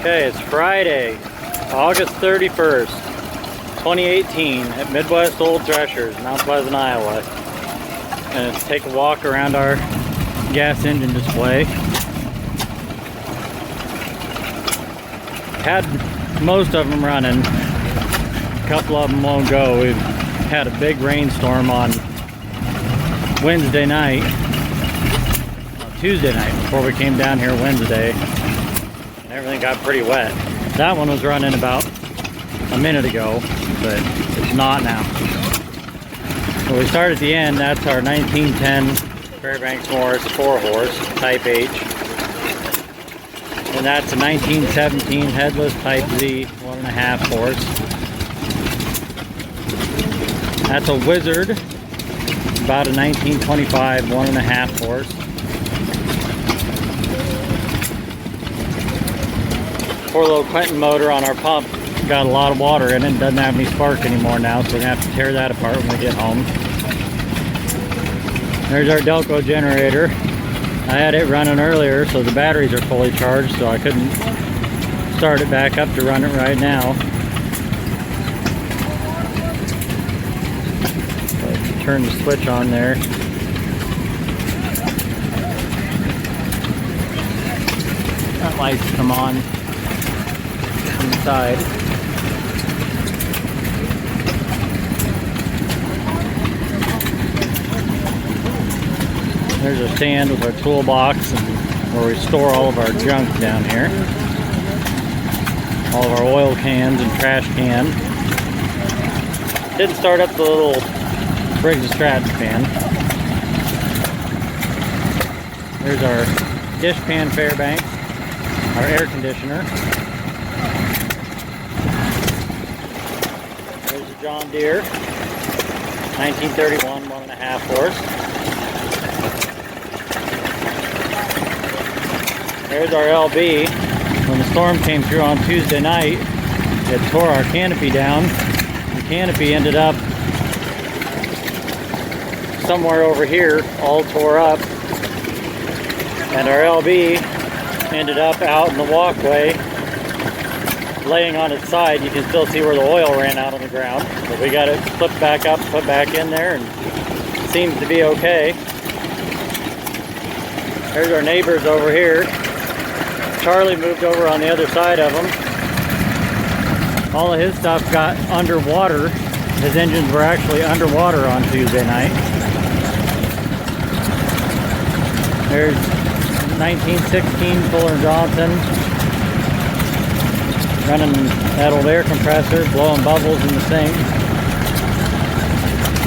Okay, it's Friday, August 31st, 2018 at Midwest Old Threshers, Mount Pleasant, Iowa. And take a walk around our gas engine display. Had most of them running. A couple of them won't go. We've had a big rainstorm on Wednesday night, Tuesday night, before we came down here Wednesday. Everything got pretty wet. That one was running about a minute ago, but it's not now. So we start at the end. That's our 1910 Fairbanks Morris 4-horse Type H. And that's a 1917 headless Type Z 1.5 horse. That's a Wizard, about a 1925 1.5 horse. Poor little Quentin motor on our pump got a lot of water in it and doesn't have any spark anymore now, so we're gonna have to tear that apart when we get home. There's our Delco generator. I had it running earlier, so the batteries are fully charged, so I couldn't start it back up to run it right now. But turn the switch on there. That light's come on inside. There's a stand with our toolbox and where we store all of our junk down here. All of our oil cans and trash can. Didn't start up the little Briggs & Stratton fan. There's our dish pan Fairbanks, our air conditioner. There's a John Deere 1931 1.5 horse. There's our LB. When the storm came through on Tuesday night, it tore our canopy down. The canopy ended up somewhere over here, all tore up. And our LB ended up out in the walkway, laying on its side. You can still see where the oil ran out on the ground. But we got it flipped back up, put back in there, and it seems to be okay. There's our neighbors over here. Charlie moved over on the other side of him. All of his stuff got underwater. His engines were actually underwater on Tuesday night. There's 1916 Fuller & Johnson running that old air compressor, blowing bubbles in the sink.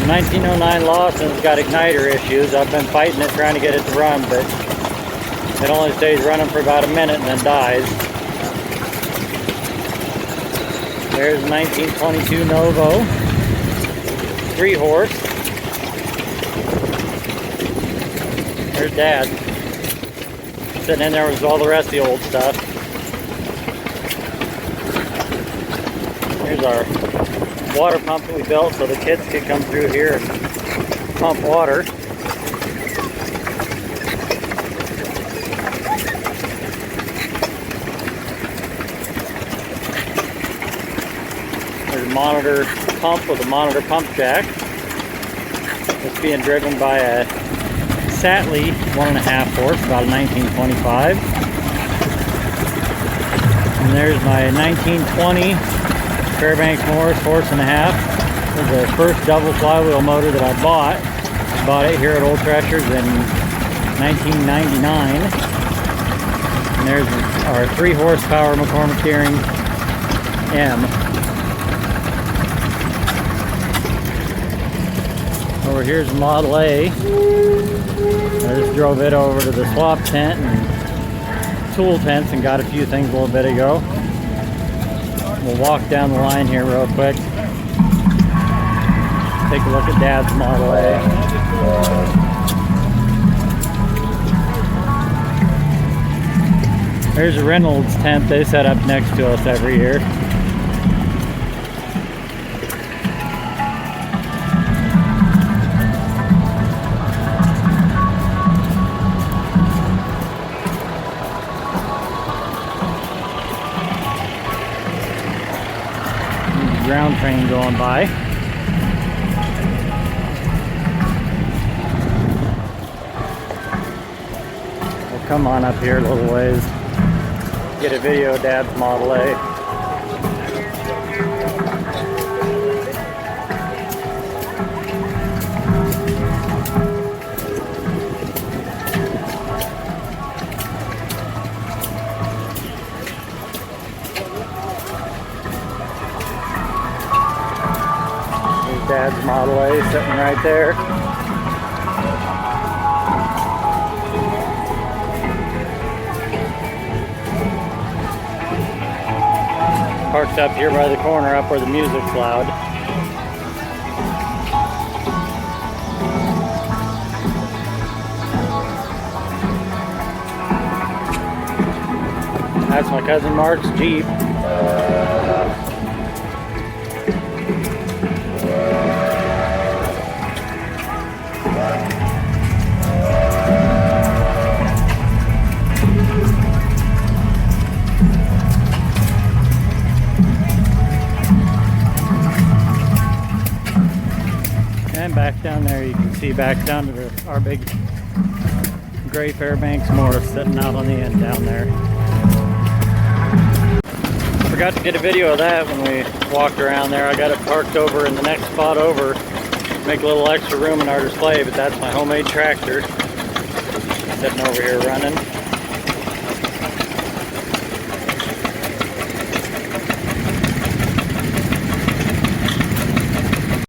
1909 Lawson's got igniter issues. I've been fighting it, trying to get it to run, but it only stays running for about a minute and then dies. There's 1922 Novo 3-horse. There's Dad sitting in there with all the rest of the old stuff. Here's our water pump that we built so the kids could come through here and pump water. There's a monitor pump with a monitor pump jack. It's being driven by a Satley 1.5 horse, about a 1925. And there's my 1920 Fairbanks Morris 1.5. This is the first double flywheel motor that I bought. I bought it here at Old Threshers in 1999. And there's our 3-horsepower McCormick Deering M. Over here's Model A. I just drove it over to the swap tent and tool tents and got a few things a little bit ago. We'll walk down the line here real quick. Take a look at Dad's Model A. There's a Reynolds tent they set up next to us every year. ground train going by. We'll come on up here a little ways. Get a video of Dad's Model A. Dad's Model A sitting right there. Parked up here by the corner, up where the music's loud. That's my cousin Mark's Jeep. And back down there you can see back down to our big gray Fairbanks Morris sitting out on the end down there. Forgot to get a video of that when we walked around there. I got it parked over in the next spot over, make a little extra room in our display, but that's my homemade tractor sitting over here running.